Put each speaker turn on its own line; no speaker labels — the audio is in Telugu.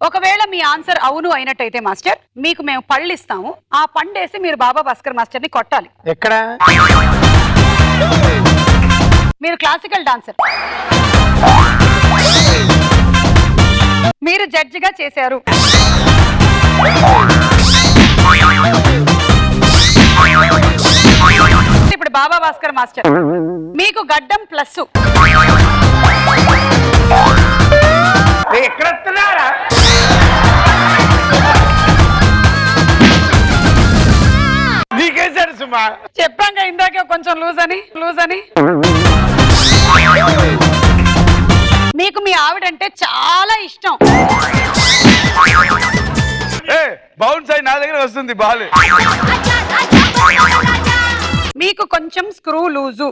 ఒకవేళ మీ ఆన్సర్ అవును అయినట్టయితే మాస్టర్ మీకు మేము పళ్ళు ఇస్తాము. ఆ పండేసి మీరు బాబా భాస్కర్ మాస్టర్ ని కొట్టాలి.
ఎక్కడ?
మీరు క్లాసికల్ డాన్సర్, మీరు జడ్జిగా చేశారు. ఇప్పుడు బాబా భాస్కర్ మాస్టర్ మీకు గడ్డం ప్లస్.
ఎక్కడ వస్తున్నారా? నీకేసాడు సుమా.
చెప్పాక ఇందాకే కొంచెం లూజ్ అని. మీకు మీ ఆవిడంటే చాలా ఇష్టం.
బౌన్స్ అయి నా దగ్గర వస్తుంది బాల్.
మీకు కొంచెం స్క్రూ లూజు.